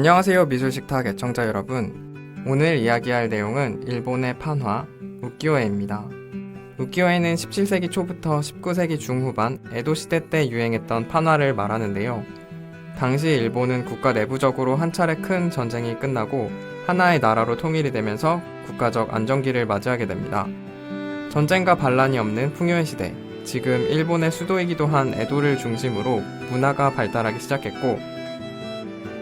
안녕하세요, 미술식탁 애청자 여러분. 오늘 이야기할 내용은 일본의 판화 우키요에입니다. 우키요에는 17세기 초부터 19세기 중후반 에도 시대 때 유행했던 판화를 말하는데요. 당시 일본은 국가 내부적으로 한 차례 큰 전쟁이 끝나고 하나의 나라로 통일이 되면서 국가적 안정기를 맞이하게 됩니다. 전쟁과 반란이 없는 풍요의 시대, 지금 일본의 수도이기도 한 에도를 중심으로 문화가 발달하기 시작했고,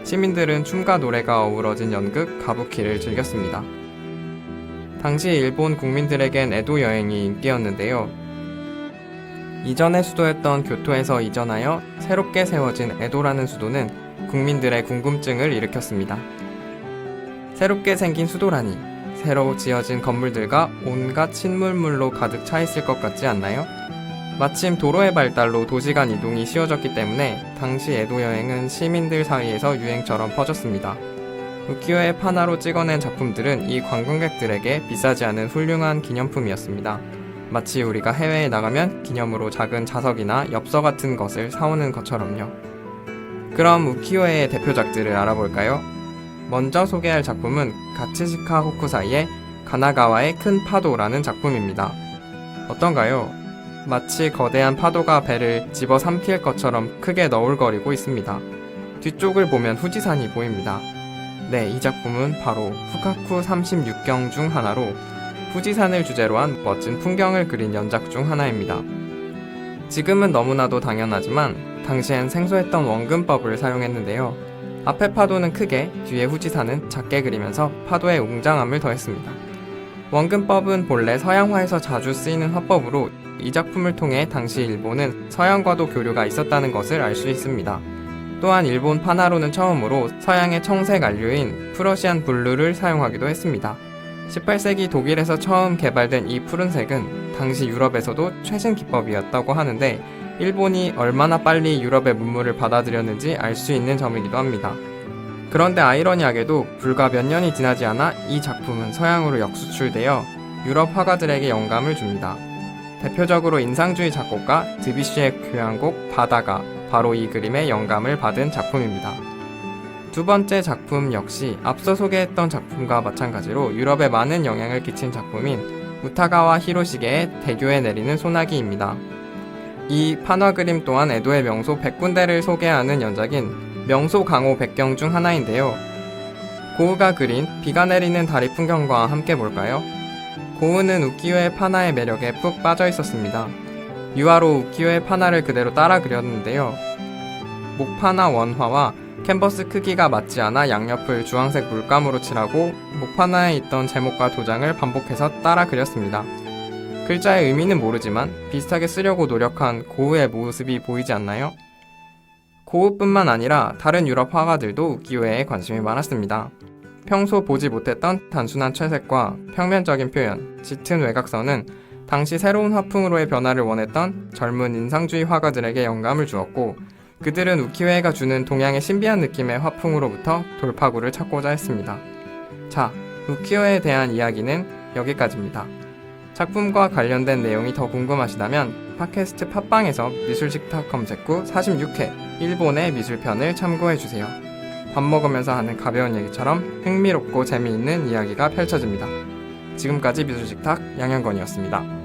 시민들은 춤과 노래가 어우러진 연극 가부키를 즐겼습니다. 당시 일본 국민들에겐 에도 여행이 인기였는데요. 이전의 수도였던 교토에서 이전하여 새롭게 세워진 에도라는 수도는 국민들의 궁금증을 일으켰습니다. 새롭게 생긴 수도라니, 새로 지어진 건물들과 온갖 신물물로 가득 차 있을 것 같지 않나요? 마침 도로의 발달로 도시 간 이동이 쉬워졌기 때문에 당시 에도 여행은 시민들 사이에서 유행처럼 퍼졌습니다. 우키요의 판화로 찍어낸 작품들은 이 관광객들에게 비싸지 않은 훌륭한 기념품이었습니다. 마치 우리가 해외에 나가면 기념으로 작은 자석이나 엽서 같은 것을 사오는 것처럼요. 그럼 우키요의 대표작들을 알아볼까요? 먼저 소개할 작품은 가츠시카 호쿠사이의 가나가와의 큰 파도라는 작품입니다. 어떤가요? 마치 거대한 파도가 배를 집어삼킬 것처럼 크게 너울거리고 있습니다. 뒤쪽을 보면 후지산이 보입니다. 네, 이 작품은 바로 후카쿠 36경 중 하나로 후지산을 주제로 한 멋진 풍경을 그린 연작 중 하나입니다. 지금은 너무나도 당연하지만 당시엔 생소했던 원근법을 사용했는데요. 앞에 파도는 크게, 뒤에 후지산은 작게 그리면서 파도의 웅장함을 더했습니다. 원근법은 본래 서양화에서 자주 쓰이는 화법으로 이 작품을 통해 당시 일본은 서양과도 교류가 있었다는 것을 알 수 있습니다. 또한 일본 판화로는 처음으로 서양의 청색 안료인 프러시안 블루를 사용하기도 했습니다. 18세기 독일에서 처음 개발된 이 푸른색은 당시 유럽에서도 최신 기법이었다고 하는데 일본이 얼마나 빨리 유럽의 문물을 받아들였는지 알 수 있는 점이기도 합니다. 그런데 아이러니하게도 불과 몇 년이 지나지 않아 이 작품은 서양으로 역수출되어 유럽 화가들에게 영감을 줍니다. 대표적으로 인상주의 작곡가 드뷔시의 교향곡 바다가 바로 이 그림의 영감을 받은 작품입니다. 두 번째 작품 역시 앞서 소개했던 작품과 마찬가지로 유럽에 많은 영향을 끼친 작품인 우타가와 히로시게의 대교에 내리는 소나기입니다. 이 판화 그림 또한 에도의 명소 100군데를 소개하는 연작인 명소 강호 100경 중 하나인데요. 고흐가 그린 비가 내리는 다리 풍경과 함께 볼까요? 고흐는 우키요의 판화의 매력에 푹 빠져 있었습니다. 유화로 우키요의 판화를 그대로 따라 그렸는데요. 목판화 원화와 캔버스 크기가 맞지 않아 양옆을 주황색 물감으로 칠하고 목판화에 있던 제목과 도장을 반복해서 따라 그렸습니다. 글자의 의미는 모르지만 비슷하게 쓰려고 노력한 고흐의 모습이 보이지 않나요? 고흐뿐만 아니라 다른 유럽 화가들도 우키요에 관심이 많았습니다. 평소 보지 못했던 단순한 채색과 평면적인 표현, 짙은 외곽선은 당시 새로운 화풍으로의 변화를 원했던 젊은 인상주의 화가들에게 영감을 주었고, 그들은 우키요에가 주는 동양의 신비한 느낌의 화풍으로부터 돌파구를 찾고자 했습니다. 자, 우키요에 대한 이야기는 여기까지입니다. 작품과 관련된 내용이 더 궁금하시다면 팟캐스트 팟빵에서 미술식탁 검색 후 46회 일본의 미술편을 참고해주세요. 밥 먹으면서 하는 가벼운 얘기처럼 흥미롭고 재미있는 이야기가 펼쳐집니다. 지금까지 미술식탁 양현건이었습니다.